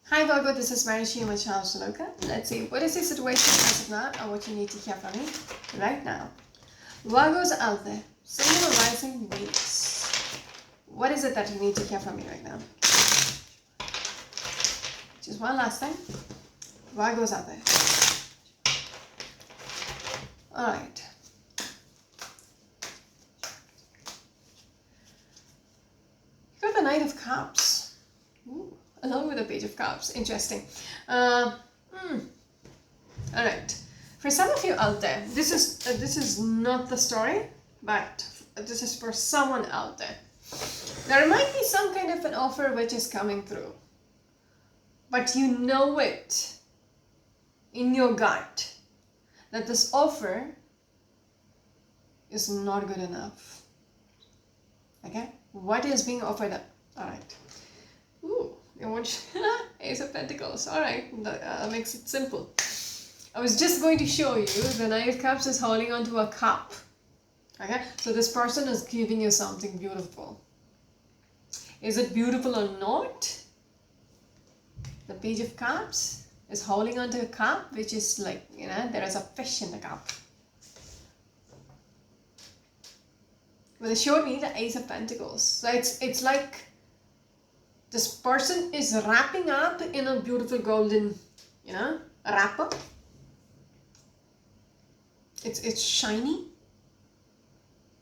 Hi Virgo, this is Marishi and my channel Shaloka. Let's see, what is the situation as of now and what you need to hear from me right now. Virgos out there, single or rising Venus. What is it that you need to hear from me right now? Just one last time. Virgos out there. Alright. You got the Knight of Cups. Ooh. Along with the Page of Cups. Interesting. Alright. For some of you out there, this is not the story, but this is for someone out there. There might be some kind of an offer which is coming through, but you know it in your gut that this offer is not good enough. Okay? What is being offered up? Alright. Ooh. Ace of Pentacles. Alright, that makes it simple. I was just going to show you the Knight of Cups is holding onto a cup. Okay, so this person is giving you something beautiful. Is it beautiful or not? The Page of Cups is holding onto a cup, which is like, there is a fish in the cup. But they showed me the Ace of Pentacles. So it's like this person is wrapping up in a beautiful golden, wrapper. It's shiny.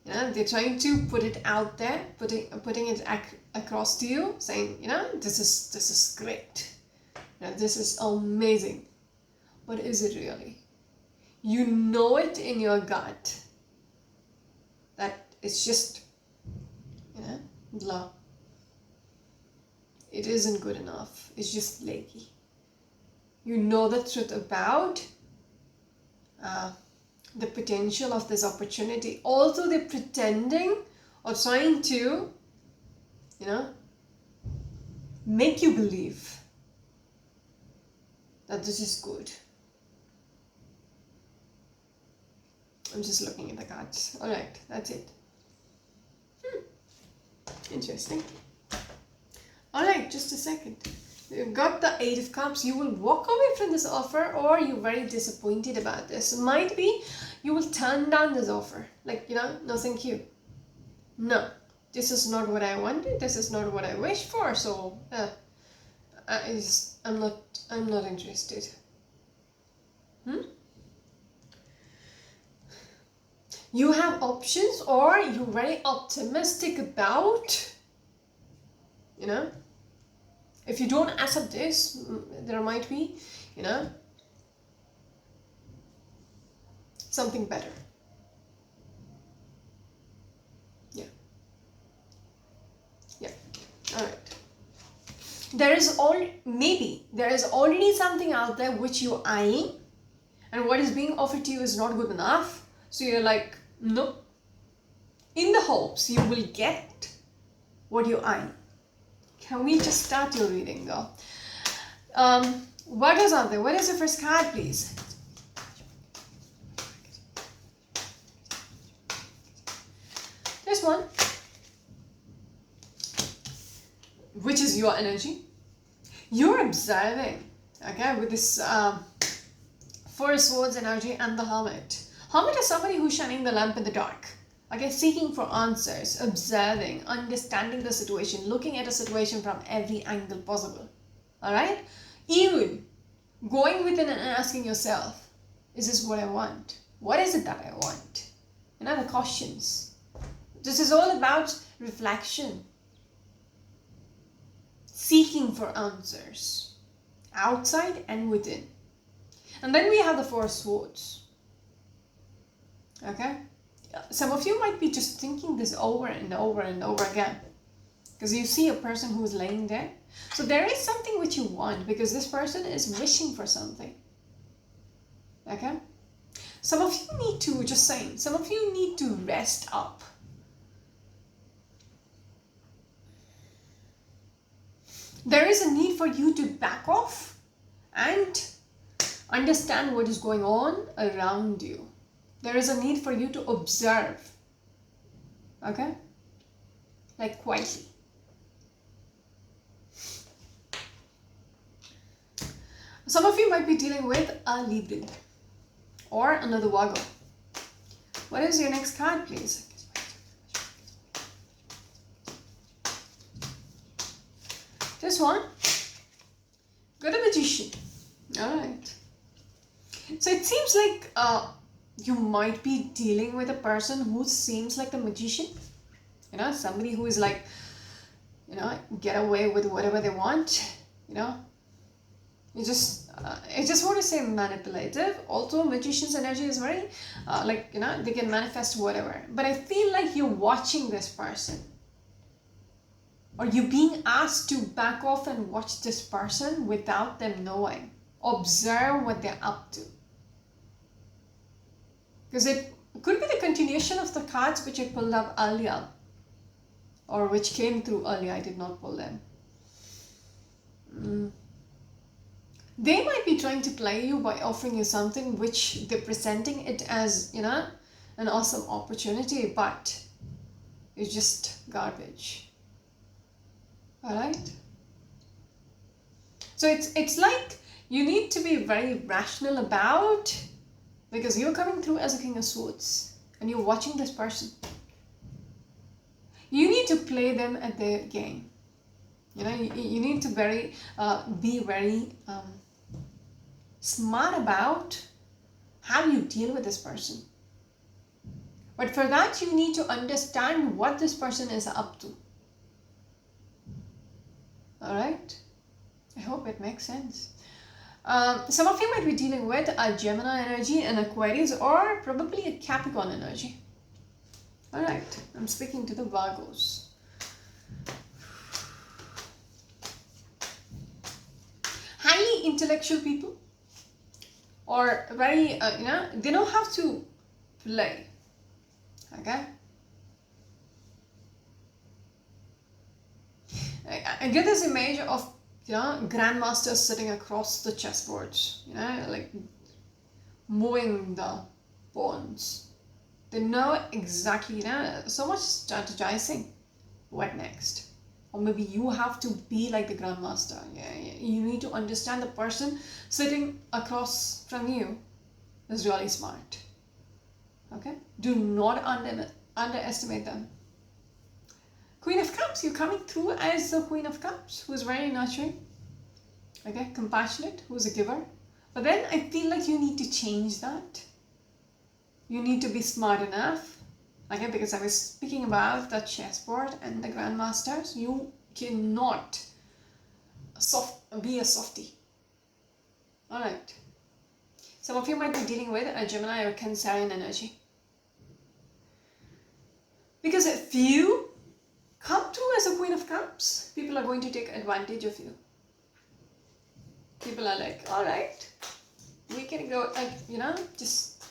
They're trying to put it out there, putting it across to you, saying, this is great. This is amazing. But is it really? You know it in your gut that it's just, blah. It isn't good enough. It's just flaky. You know the truth about the potential of this opportunity. Although they're pretending or trying to, make you believe that this is good. I'm just looking at the cards. Alright, that's it. Interesting. Alright, just a second. You've got the Eight of Cups. You will walk away from this offer, or you're very disappointed about this. Might be you will turn down this offer. Like, no thank you. No, this is not what I wanted. This is not what I wished for. So, I'm not interested. You have options, or you're very optimistic about, if you don't accept this, there might be, something better. Yeah. Alright. There is already something out there which you're eyeing, and what is being offered to you is not good enough. So you're like, nope. In the hopes you will get what you're eyeing. Can we just start your reading though? What is out there? What is the first card, please? This one, which is your energy. You're observing, okay, with this Four Swords energy and the Hermit. Hermit is somebody who's shining the lamp in the dark. Okay, seeking for answers, observing, understanding the situation, looking at a situation from every angle possible. Alright? Even going within and asking yourself, is this what I want? What is it that I want? The questions. This is all about reflection. Seeking for answers. Outside and within. And then we have the Four Swords. Okay? Some of you might be just thinking this over and over and over again, because you see a person who's laying there. So there is something which you want, because this person is wishing for something. Okay? Some of you need to, just saying, some of you need to rest up. There is a need for you to back off and understand what is going on around you. There is a need for you to observe. Okay? Like quietly. Some of you might be dealing with a Libra or another Virgo. What is your next card, please? This one. Got a Magician. Alright. So it seems like you might be dealing with a person who seems like the Magician. You know, somebody who is like, you know, get away with whatever they want. You know, I just want to say manipulative. Also, Magician's energy is very, like, you know, they can manifest whatever. But I feel like you're watching this person. Or you're being asked to back off and watch this person without them knowing. Observe what they're up to. Because it could be the continuation of the cards which I pulled up earlier. Or which came through earlier. I did not pull them. They might be trying to play you by offering you something which they're presenting it as, you know, an awesome opportunity, but it's just garbage. Alright? So it's like you need to be very rational about, because you're coming through as a King of Swords and you're watching this person. You need to play them at their game. You know, you need to be very smart about how you deal with this person. But for that, you need to understand what this person is up to. Alright? I hope it makes sense. Some of you might be dealing with a Gemini energy, an Aquarius, or probably a Capricorn energy. Alright, I'm speaking to the Virgos. Highly intellectual people, or very, you know, they know how to play. Okay? I get this image of, you know, Grandmaster sitting across the chessboard, you know, like moving the pawns. They know exactly, you know, so much strategizing. What next? Or maybe you have to be like the Grandmaster. Yeah, you need to understand the person sitting across from you is really smart. Okay? Do not underestimate them. Queen of Cups, you're coming through as the Queen of Cups, who's very nurturing, okay, compassionate, who's a giver. But then I feel like you need to change that. You need to be smart enough, okay, because I was speaking about the chessboard and the Grandmasters. You cannot be a softie. Alright. Some of you might be dealing with a Gemini or Cancerian energy. Because if you come through as a Queen of Cups, people are going to take advantage of you. People are like, alright, we can go, like, you know, just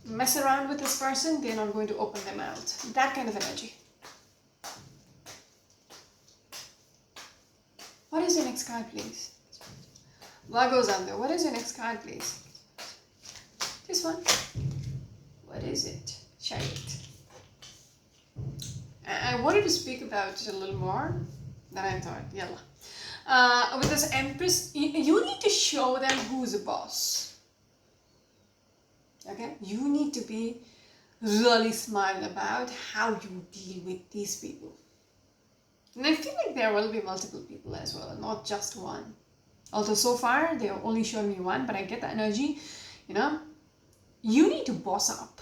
mess around with this person. They're not going to open their mouth. That kind of energy. What is your next card, please? Virgos out there, what is your next card, please? This one. What is it? Chariot. I wanted to speak about it a little more, then I thought, yalla. With this Empress, you need to show them who's the boss. Okay? You need to be really smart about how you deal with these people. And I feel like there will be multiple people as well, not just one. Although so far, they have only shown me one, but I get the energy, you know. You need to boss up.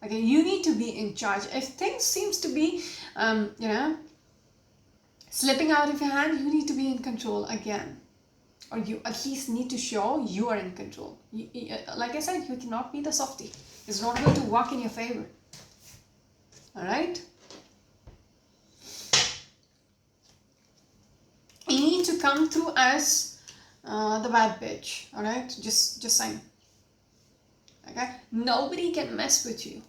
Okay, you need to be in charge. If things seems to be, you know, slipping out of your hand, you need to be in control again. Or you at least need to show you are in control. Like I said, you cannot be the softie. It's not going to work in your favor. Alright? You need to come through as the bad bitch. Alright? Just saying. Okay? Nobody can mess with you.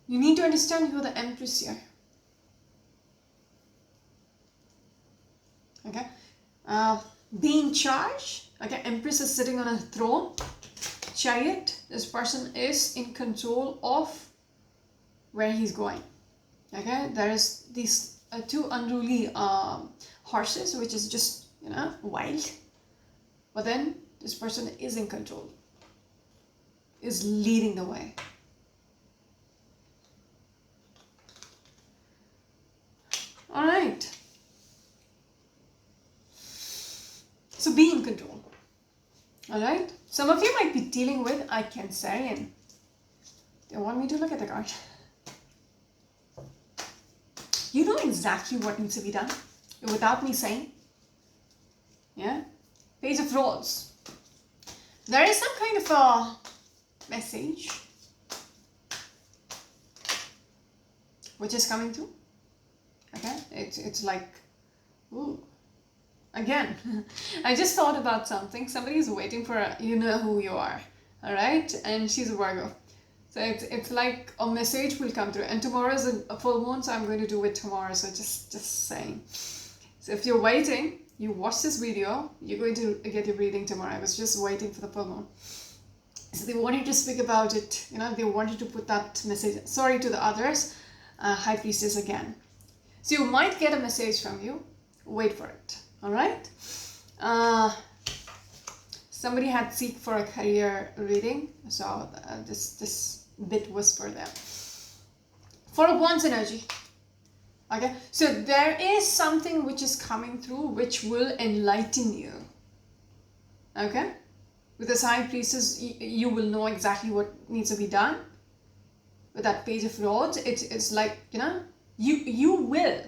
You need to understand you're the Empress here. Okay? Be in charge. Okay? Empress is sitting on a throne. Chariot. This person is in control of where he's going. Okay? There is this two unruly horses, which is just, you know, wild. But then this person is in control, is leading the way. All right. So be in control. All right. Some of you might be dealing with a Cancerian. They want me to look at the card. You know exactly what needs to be done without me saying. Yeah. Page of Swords. There is some kind of a message which is coming through. Okay. It's like, ooh. Again, I just thought about something. Somebody is waiting for a, you know who you are, all right? And she's a Virgo. So it's like a message will come through. And tomorrow is a full moon, so I'm going to do it tomorrow. So just saying. So if you're waiting, you watch this video, you're going to get your reading tomorrow. I was just waiting for the full moon. So they wanted to speak about it. You know, they wanted to put that message. Sorry to the others. High Priestess again. So you might get a message from you. Wait for it. All right. Somebody had seek for a career reading, so this bit was for them. Four of Wands energy. Okay, so there is something which is coming through which will enlighten you. Okay, with this High Priestess, you will know exactly what needs to be done. With that Page of Swords, it's like, you know, you will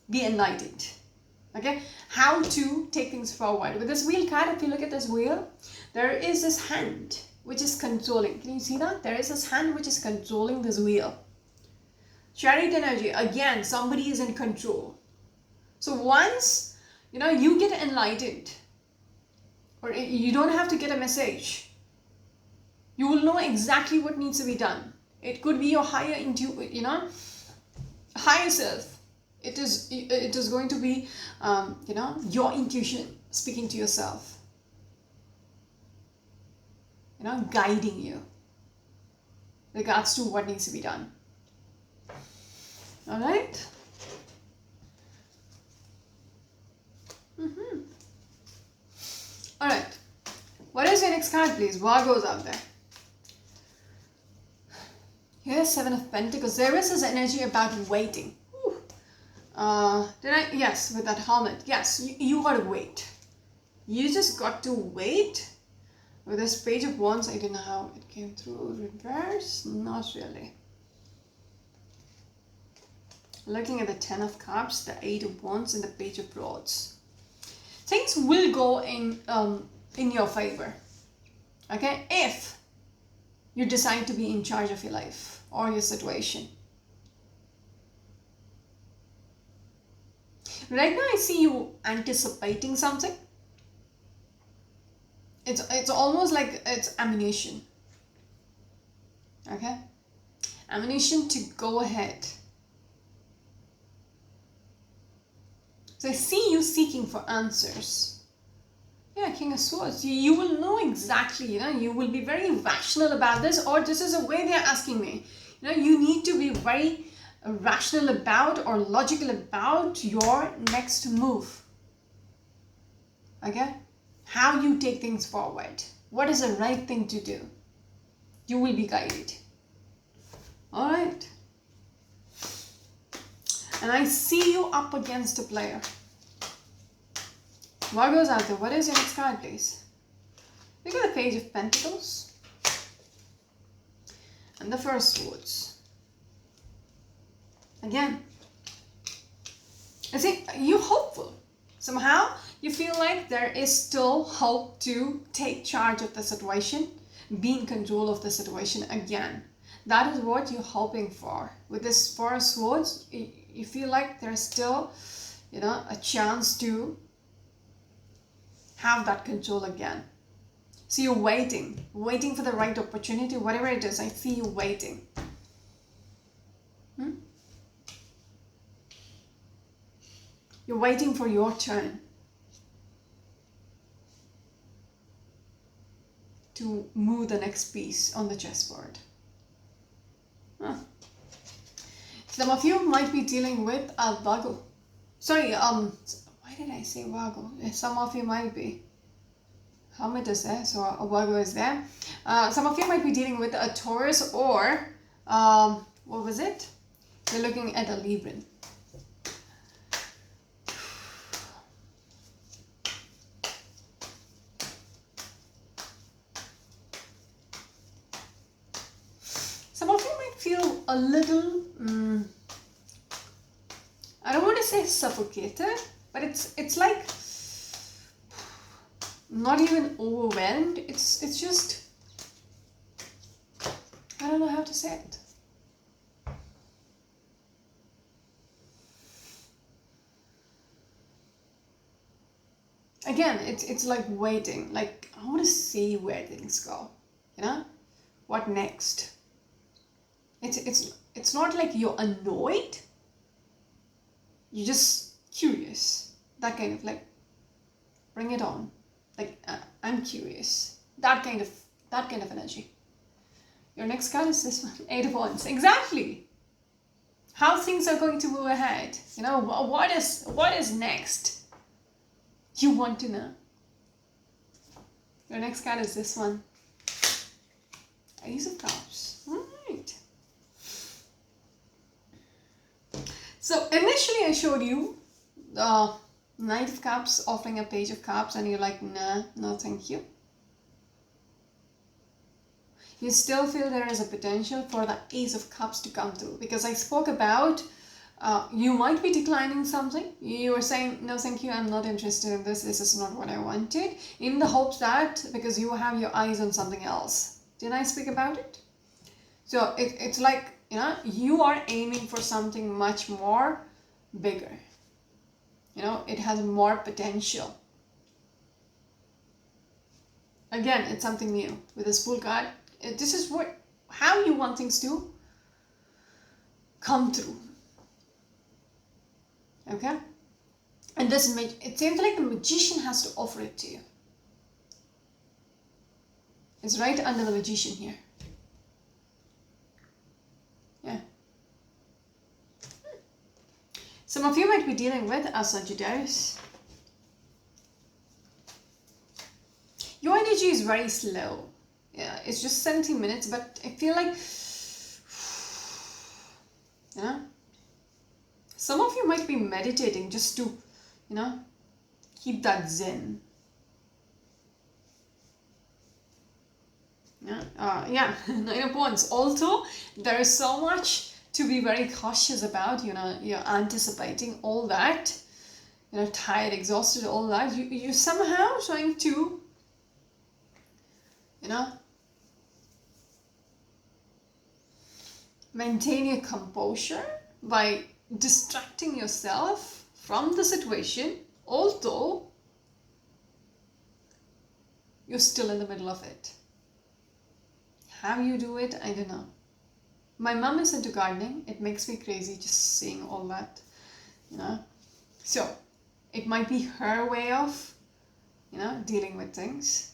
be enlightened. Okay, how to take things forward. With this wheel card, if you look at this wheel, there is this hand which is controlling. Can you see that? There is this hand which is controlling this wheel. Chariot energy, again, somebody is in control. So once, you know, you get enlightened, or you don't have to get a message, you will know exactly what needs to be done. It could be your higher higher self. It is going to be, you know, your intuition speaking to yourself. You know, guiding you regards to what needs to be done. All right. All right. What is your next card, please? Virgo's out there. Here's Seven of Pentacles. There is this energy about waiting. Yes, with that helmet. Yes, you gotta wait. You just got to wait. With this Page of Wands, I don't know how it came through reverse. Not really. Looking at the Ten of Cups, the Eight of Wands, and the Page of Swords. Things will go in your favor. Okay, if you decide to be in charge of your life or your situation. Right now I see you anticipating something. It's almost like it's ammunition. Okay? Ammunition to go ahead. So I see you seeking for answers. Yeah, King of Swords. You will know exactly, you know, you will be very rational about this, or this is the way they're asking me. You know, you need to be very rational about or logical about your next move. Okay? How you take things forward. What is the right thing to do? You will be guided. All right. And I see you up against a player. Virgo's out there. What is your next card, please? Look at the Page of Pentacles. And the First Swords. Again. I think you're hopeful. Somehow you feel like there is still hope to take charge of the situation, be in control of the situation again. That is what you're hoping for. With this Four of Swords, you feel like there's still, you know, a chance to have that control again. So you're waiting for the right opportunity, whatever it is. I see you waiting. You're waiting for your turn to move the next piece on the chessboard. Some of you might be dealing with a Virgo. Sorry, why did I say Virgo? Some of you might be. Hermit is there, so a Virgo is there. Some of you might be dealing with a Taurus or, what was it? You're looking at a Libran. Some of you might feel a little, I don't want to say suffocated, but it's like not even overwhelmed. It's just, I don't know how to say it. Again, it's like waiting. Like, I want to see where things go. You know, what next? It's not like you're annoyed. You're just curious. That kind of like, bring it on. Like, I'm curious. That kind of energy. Your next card is this one, 8 of Wands. Exactly. How things are going to move ahead. You know, what is next? You want to know. Your next card is this one, Ace of Cups. All right. So initially I showed you the Knight of Cups offering a Page of Cups and you're like, nah, no thank you. You still feel there is a potential for the Ace of Cups to come through, because I spoke about you might be declining something. You were saying, no thank you, I'm not interested in this is not what I wanted, in the hopes that, because you have your eyes on something else. Didn't I speak about it? So it's like, you know, you are aiming for something much more bigger. You know, it has more potential. Again, it's something new. With this Fool card, this is how you want things to come through. Okay? And this, it seems like the Magician has to offer it to you. It's right under the Magician here. Yeah. Some of you might be dealing with a Sagittarius. Your energy is very slow. Yeah, it's just 17 minutes, but I feel like, you know, some of you might be meditating just to, you know, keep that zen. Yeah, 9 of Wands. Also, there is so much to be very cautious about. You know, you're anticipating all that. You know, tired, exhausted, all that. You're somehow trying to, you know, maintain your composure by distracting yourself from the situation, although you're still in the middle of it. How you do it, I don't know. My mom is into gardening. It makes me crazy just seeing all that, you know. So it might be her way of, you know, dealing with things.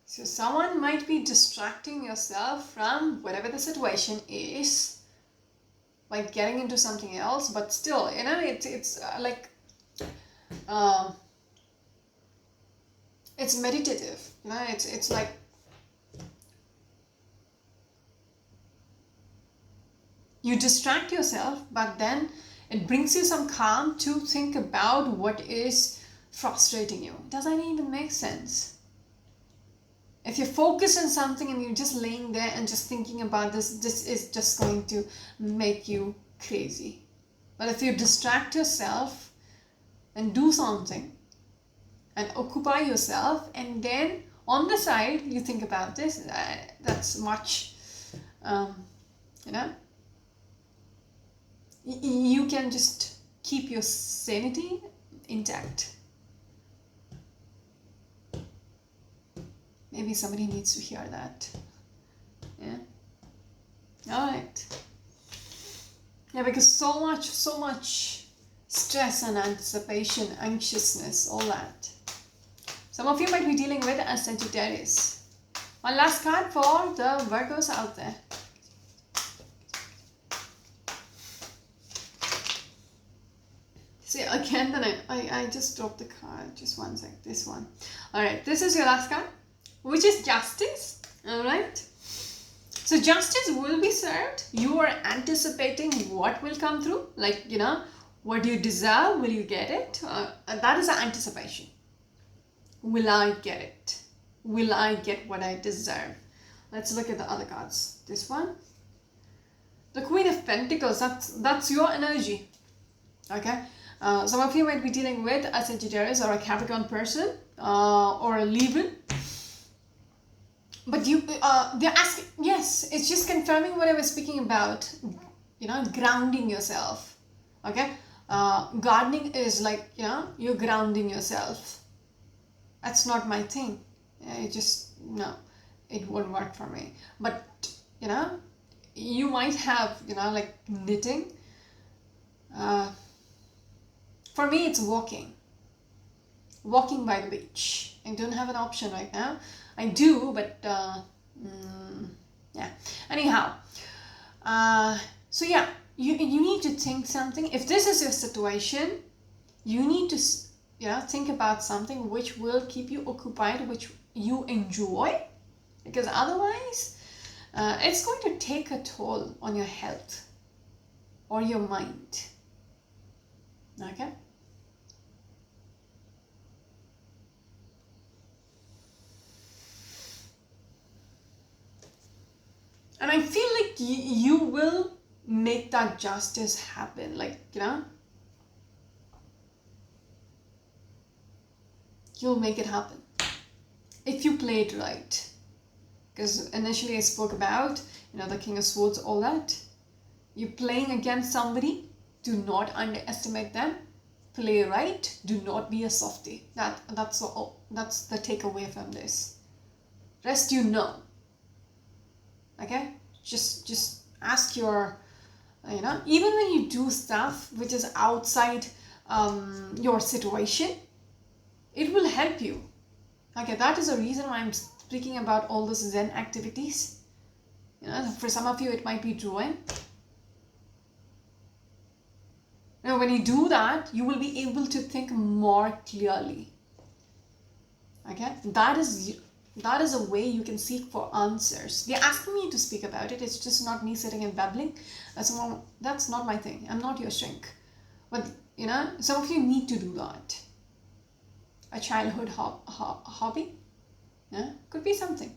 So someone might be distracting yourself from whatever the situation is by getting into something else, but still, you know, it's like it's meditative. You know, it's like you distract yourself, but then it brings you some calm to think about what is frustrating you. Does that even make sense? If you're focused on something and you're just laying there and just thinking about this is just going to make you crazy. But if you distract yourself and do something and occupy yourself, and then on the side you think about this, that's much, you know, you can just keep your sanity intact. Maybe somebody needs to hear that. Yeah. All right. Yeah, because so much stress and anticipation, anxiousness, all that. Some of you might be dealing with a Sagittarius. One last card for the Virgos out there. See, again, then I just dropped the card. Just one sec. This one. All right. This is your last card, which is justice. All right. So justice will be served. You are anticipating what will come through. Like, you know, what you deserve, will you get it? That is an anticipation. Will I get it? Will I get what I deserve? Let's look at the other cards. This one. The Queen of Pentacles. That's your energy. Okay. Some of you might be dealing with a Sagittarius or a Capricorn person or a Libran. But they're asking, yes, it's just confirming what I was speaking about, you know, grounding yourself. Okay. Gardening is like, you know, you're grounding yourself. That's not my thing. No, it won't work for me. But, you know, you might have, you know, like knitting. For me, it's walking by the beach. I don't have an option right now. I do, but yeah. Anyhow, so yeah, you need to think something. If this is your situation, you need to, you know, think about something which will keep you occupied, which you enjoy, because otherwise, it's going to take a toll on your health or your mind. Okay. And I feel like you will make that justice happen. Like, you know, you'll make it happen if you play it right. Because initially I spoke about, you know, the King of Swords, all that. You're playing against somebody. Do not underestimate them. Play right. Do not be a softie. That's the takeaway from this. Rest you know. Okay? Just ask your, you know, even when you do stuff which is outside your situation, it will help you. Okay, that is the reason why I'm speaking about all those Zen activities. You know, for some of you it might be drawing. Now, when you do that, you will be able to think more clearly. Okay, that is a way you can seek for answers. They're asking me to speak about it. It's just not me sitting and babbling. That's not my thing. I'm not your shrink. But, you know, some of you need to do that. A childhood hobby. Yeah, could be something.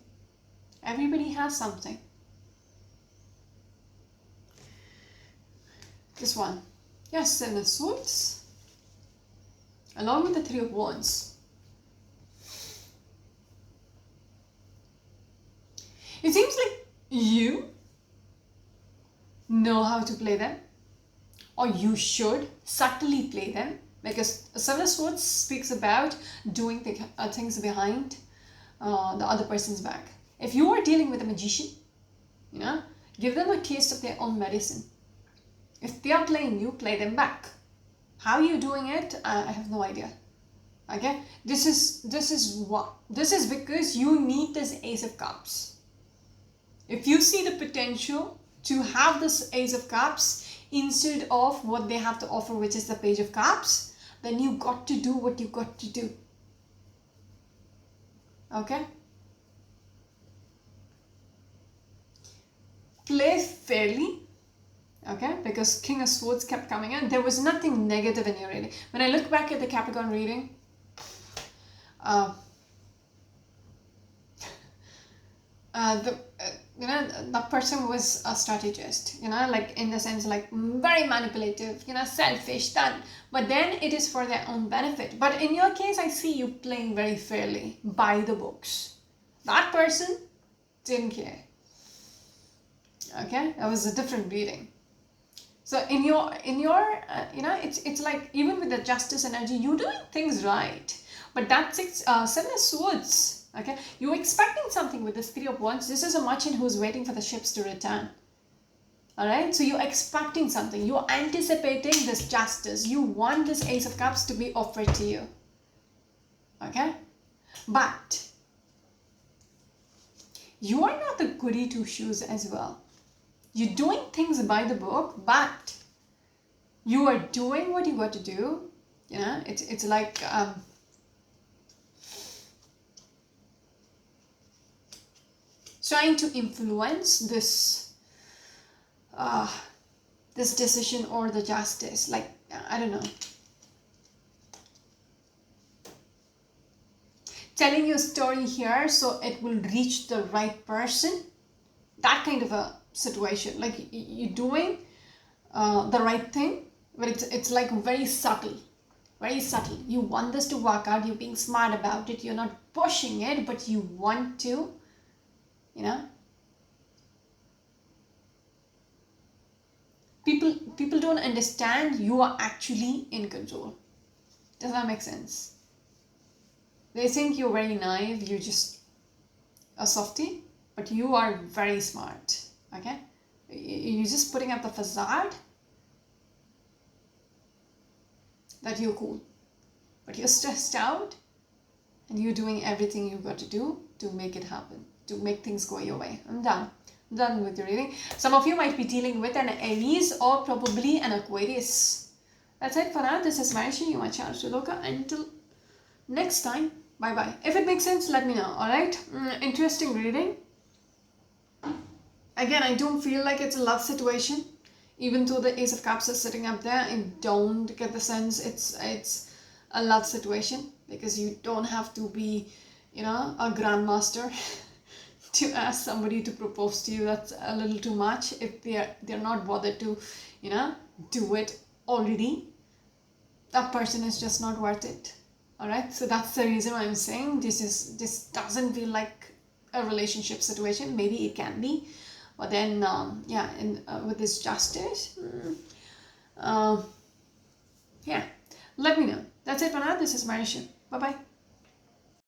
Everybody has something. This one. Yes, Seven of Swords. Along with the Three of Wands. It seems like you know how to play them, or you should subtly play them, because Seven of Swords speaks about doing things behind the other person's back. If you are dealing with a magician, you know, give them a taste of their own medicine. If they are playing you, play them back. How are you doing it? I have no idea. Okay, this is because you need this Ace of Cups. If you see the potential to have this Ace of Cups instead of what they have to offer, which is the Page of Cups, then you got to do what you got to do. Okay? Play fairly. Okay? Because King of Swords kept coming in. There was nothing negative in your reading. When I look back at the Capricorn reading, you know, that person was a strategist, you know, like in the sense like very manipulative, you know, selfish, that, but then it is for their own benefit. But in your case, I see you playing very fairly by the books. That person didn't care. Okay, that was a different reading. So in your you know, it's like even with the justice energy, you're doing things right. But that Seven of Swords. Okay, you're expecting something with this Three of Wands. This is a merchant who's waiting for the ships to return. Alright, so you're expecting something. You're anticipating this justice. You want this Ace of Cups to be offered to you. Okay, but you are not the goody two shoes as well. You're doing things by the book, but You are doing what you got to do. You know, it's like trying to influence this decision or the justice. Like, I don't know. Telling your story here so it will reach the right person. That kind of a situation. Like, you're doing the right thing, but it's like very subtle. Very subtle. You want this to work out. You're being smart about it. You're not pushing it, but you want to, you know. People don't understand you are actually in control. Does that make sense? They think you're very naive, you're just a softie, but you are very smart, okay? You're just putting up the facade that you're cool, but you're stressed out and you're doing everything you've got to do to make it happen, to make things go your way. I'm done with your reading. Some of you might be dealing with an Aries or probably an Aquarius. That's it for now. This is Marishi, you my channel to Loka. Until next time, bye bye. If it makes sense, let me know. Alright, interesting reading. Again, I don't feel like it's a love situation, even though the Ace of Cups is sitting up there. I don't get the sense it's a love situation, because you don't have to be, you know, a grandmaster to ask somebody to propose to you. That's a little too much. If they're not bothered to, you know, do it already, that person is just not worth it. All right, so that's the reason why I'm saying this doesn't feel like a relationship situation. Maybe it can be, but then yeah, with this justice, yeah, let me know. That's it for now. This is Marisha. Bye bye.